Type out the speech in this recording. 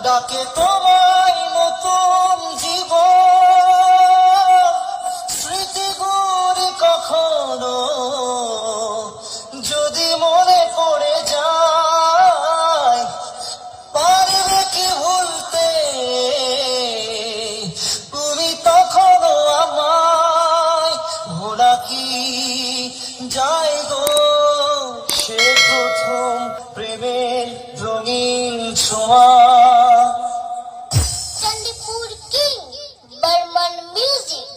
ডাকে তোমায় নতুন জীবন, স্মৃতিগুলি কখনো যদি মনে পড়ে যায়, পারবে কি ভুলতে তুমি তখনো আমায়? ভোলা কি যায় গো সে প্রথম প্রেমের রঙিন ছোঁয়া? Chandipur king Barman music.